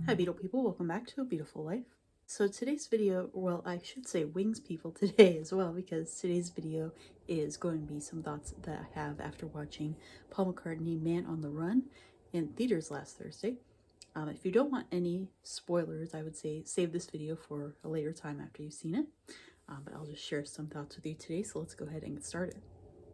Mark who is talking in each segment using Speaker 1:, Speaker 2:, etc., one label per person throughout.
Speaker 1: Hi Beetle people, welcome back to A Beautiful Life. So today's video, well I should say wings people today as well, because today's video is going to be some thoughts that I have after watching Paul McCartney Man on the Run in theaters last Thursday. If you don't want any spoilers, I would say save this video for a later time after you've seen it, but I'll just share some thoughts with you today, so let's go ahead and get started.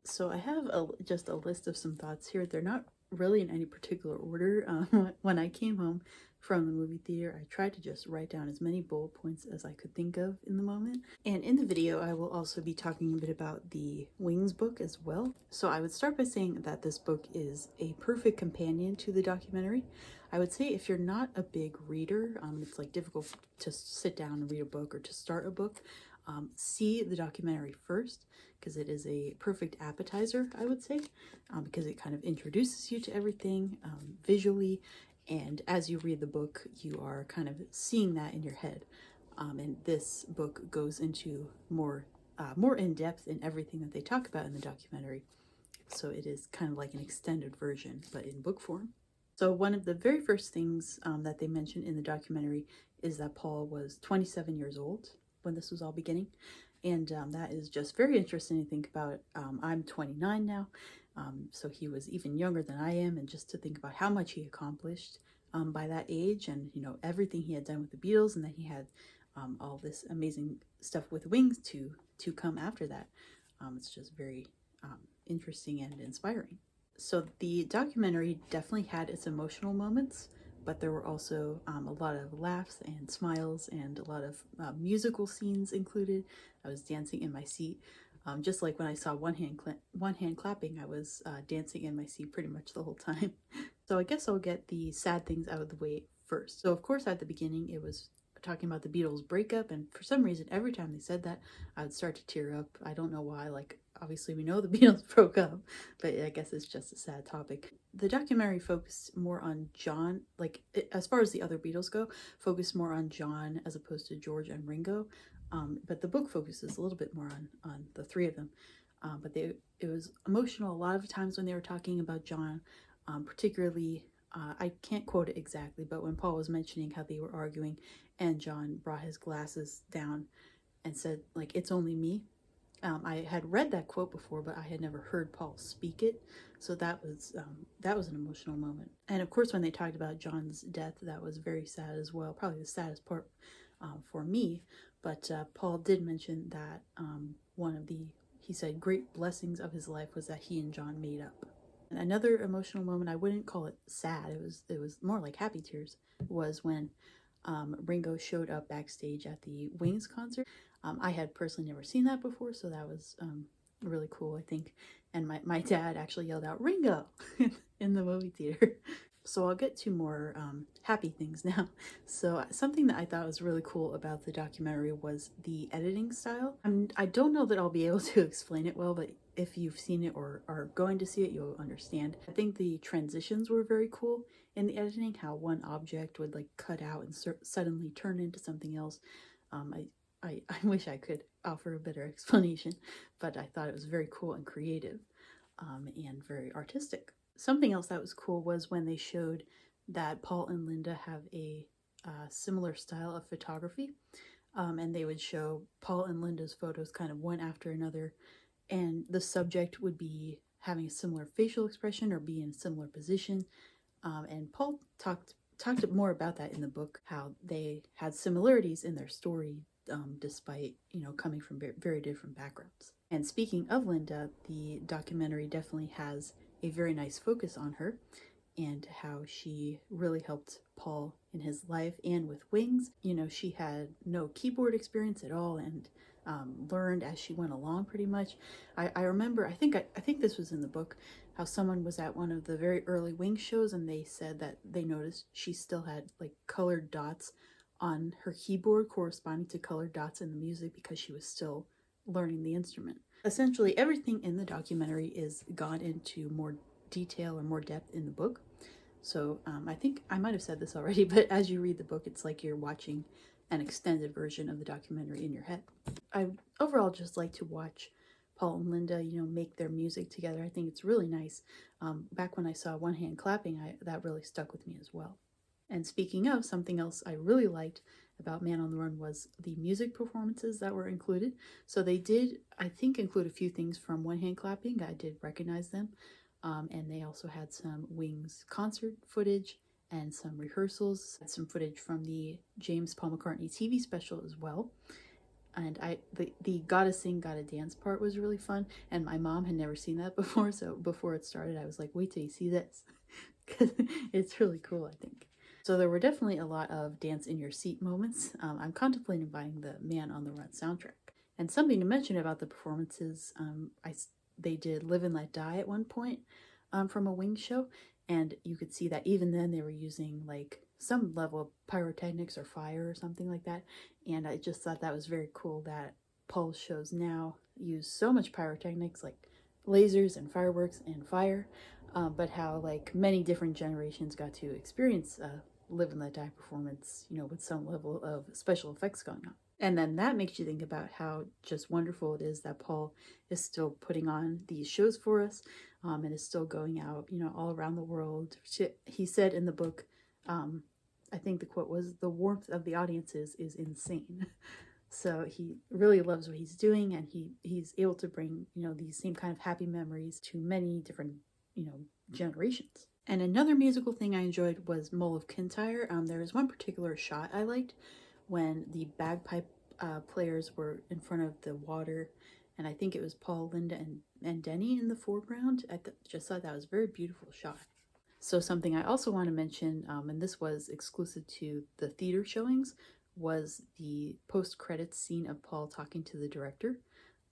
Speaker 1: So I have just a list of some thoughts here. They're not really in any particular order. When I came home from the movie theater, I tried to just write down as many bullet points as I could think of in the moment. And in the video, I will also be talking a bit about the Wings book as well. So I would start by saying that this book is a perfect companion to the documentary. I would say if you're not a big reader, it's like difficult to sit down and read a book or to start a book, see the documentary first, because it is a perfect appetizer, I would say, because it kind of introduces you to everything visually, and as you read the book, you are kind of seeing that in your head. And this book goes into more in depth in everything that they talk about in the documentary. So it is kind of like an extended version, but in book form. So one of the very first things that they mention in the documentary is that Paul was 27 years old when this was all beginning. And that is just very interesting to think about. I'm 29 now, so he was even younger than I am, and just to think about how much he accomplished by that age, and everything he had done with the Beatles, and that he had all this amazing stuff with Wings to come after that. It's just very interesting and inspiring. So the documentary definitely had its emotional moments, but there were also a lot of laughs and smiles and a lot of musical scenes included. I was dancing in my seat. Just like when I saw one hand clapping, I was dancing in my seat pretty much the whole time. So I guess I'll get the sad things out of the way first. So of course at the beginning it was talking about the Beatles breakup, and for some reason every time they said that I would start to tear up. I don't know why. Like, obviously we know the Beatles broke up, but I guess it's just a sad topic. The documentary focused more on John, like as far as the other Beatles go, focused more on John as opposed to George and Ringo. But the book focuses a little bit more on the three of them. But it was emotional a lot of times when they were talking about John, particularly I can't quote it exactly, but when Paul was mentioning how they were arguing and John brought his glasses down and said, like, "It's only me." I had read that quote before, but I had never heard Paul speak it, so that was an emotional moment. And of course, when they talked about John's death, that was very sad as well. Probably the saddest part for me. But Paul did mention that he said, great blessings of his life was that he and John made up. And another emotional moment, I wouldn't call it sad, it was more like happy tears, was when Ringo showed up backstage at the Wings concert. I had personally never seen that before, so that was really cool, I think. And my dad actually yelled out, "Ringo!" in the movie theater. So I'll get to more happy things now. So something that I thought was really cool about the documentary was the editing style. I don't know that I'll be able to explain it well, but if you've seen it or are going to see it, you'll understand. I think the transitions were very cool in the editing, how one object would like cut out and suddenly turn into something else. I wish I could offer a better explanation, but I thought it was very cool and creative and very artistic. Something else that was cool was when they showed that Paul and Linda have a similar style of photography, and they would show Paul and Linda's photos kind of one after another, and the subject would be having a similar facial expression or be in a similar position. And Paul talked more about that in the book, how they had similarities in their story, despite coming from very different backgrounds. And speaking of Linda, the documentary definitely has a very nice focus on her and how she really helped Paul in his life and with Wings. She had no keyboard experience at all, and learned as she went along pretty much. I remember, I think this was in the book, how someone was at one of the very early Wings shows and they said that they noticed she still had like colored dots on her keyboard corresponding to colored dots in the music because she was still learning the instrument. Essentially, everything in the documentary is gone into more detail or more depth in the book. So I think I might have said this already, but as you read the book, it's like you're watching an extended version of the documentary in your head. I overall just like to watch Paul and Linda, make their music together. I think it's really nice. Back when I saw One Hand Clapping, that really stuck with me as well. And speaking of, something else I really liked about Man on the Run was the music performances that were included. So they did, I think, include a few things from One Hand Clapping. I did recognize them. And they also had some Wings concert footage and some rehearsals, some footage from the James Paul McCartney TV special as well. And the Gotta Sing, Gotta Dance part was really fun. And my mom had never seen that before, so before it started, I was like, wait till you see this. Because it's really cool, I think. So there were definitely a lot of dance in your seat moments. I'm contemplating buying the Man on the Run soundtrack. And something to mention about the performances, they did Live and Let Die at one point from a Wings show, and you could see that even then they were using like some level of pyrotechnics or fire or something like that. And I just thought that was very cool that Paul's shows now use so much pyrotechnics, like lasers and fireworks and fire, but how like many different generations got to experience Live and Let Die performance, you know, with some level of special effects going on. And then that makes you think about how just wonderful it is that Paul is still putting on these shows for us, and is still going out, you know, all around the world. He said in the book, I think the quote was, "The warmth of the audiences is insane." So he really loves what he's doing, and he's able to bring, you know, these same kind of happy memories to many different, you know, generations. And another musical thing I enjoyed was Mull of Kintyre. There was one particular shot I liked when the bagpipe players were in front of the water, and I think it was Paul, Linda, and Denny in the foreground. I just thought that was a very beautiful shot. So something I also want to mention, and this was exclusive to the theater showings, was the post-credits scene of Paul talking to the director.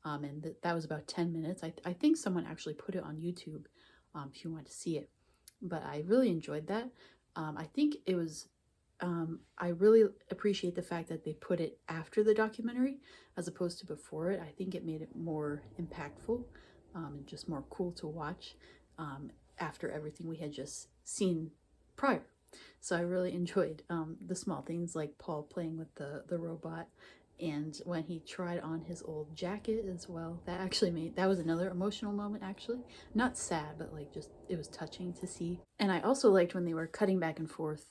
Speaker 1: And that was about 10 minutes. I think someone actually put it on YouTube if you want to see it. But I really enjoyed that. I think it was, I really appreciate the fact that they put it after the documentary as opposed to before it. I think it made it more impactful and just more cool to watch after everything we had just seen prior. So I really enjoyed the small things like Paul playing with the robot, and when he tried on his old jacket as well. That was another emotional moment, actually. Not sad, but like just, it was touching to see. And I also liked when they were cutting back and forth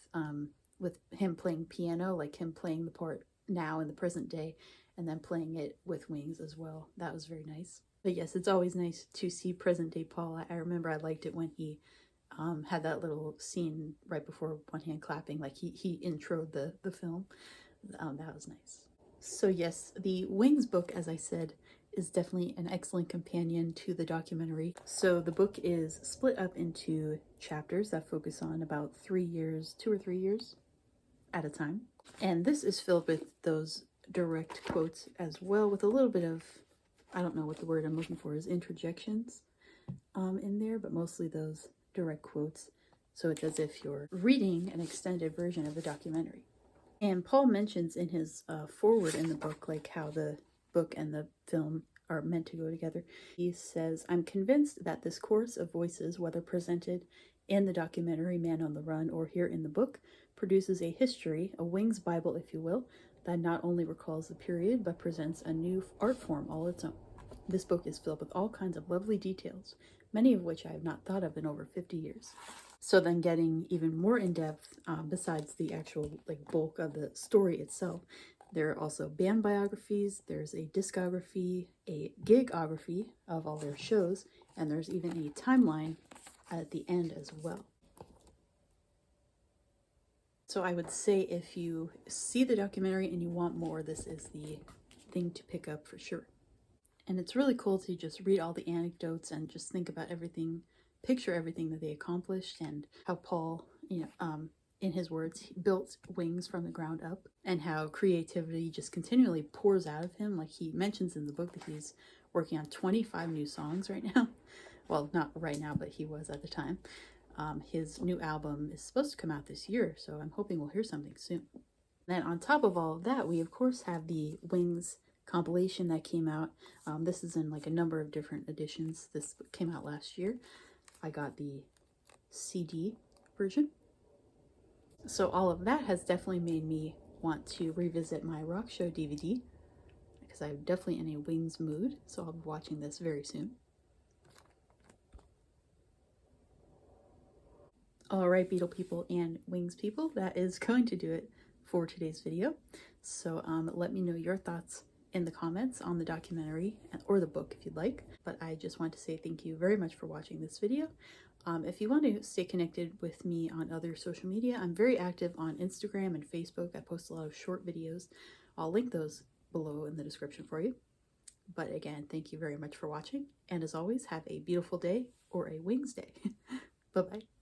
Speaker 1: with him playing piano, like him playing the part now in the present day, and then playing it with Wings as well. That was very nice. But yes, it's always nice to see present day Paul. I remember I liked it when he had that little scene right before One Hand Clapping, like he introed the film. That was nice. So yes, the Wings book, as I said, is definitely an excellent companion to the documentary. So the book is split up into chapters that focus on about 3 years, 2 or 3 years at a time. And this is filled with those direct quotes as well, with a little bit of, I don't know what the word I'm looking for is, interjections in there, but mostly those direct quotes. So it's as if you're reading an extended version of the documentary. And Paul mentions in his foreword in the book, like how the book and the film are meant to go together. He says, "I'm convinced that this chorus of voices, whether presented in the documentary Man on the Run or here in the book, produces a history, a Wings Bible, if you will, that not only recalls the period, but presents a new art form all its own. This book is filled with all kinds of lovely details, many of which I have not thought of in over 50 years. So then getting even more in-depth, besides the actual like bulk of the story itself, there are also band biographies, there's a discography, a gigography of all their shows, and there's even a timeline at the end as well. So I would say if you see the documentary and you want more, this is the thing to pick up for sure. And it's really cool to just read all the anecdotes and just think about everything, picture everything that they accomplished, and how Paul, in his words, he built Wings from the ground up, and how creativity just continually pours out of him. Like he mentions in the book that he's working on 25 new songs right now. Well, not right now, but he was at the time. His new album is supposed to come out this year, so I'm hoping we'll hear something soon. Then on top of all of that, we of course have the Wings compilation that came out. This is in like a number of different editions. This came out last year. I got the CD version. So all of that has definitely made me want to revisit my rock show DVD, because I'm definitely in a Wings mood, so I'll be watching this very soon. All right, Beetle people and Wings people, that is going to do it for today's video. So let me know your thoughts in the comments on the documentary or the book if you'd like. But I just want to say thank you very much for watching this video. If you want to stay connected with me on other social media, I'm very active on Instagram and Facebook. I post a lot of short videos. I'll link those below in the description for you. But again, thank you very much for watching. And as always, have a beautiful day or a Wings day. Bye-bye.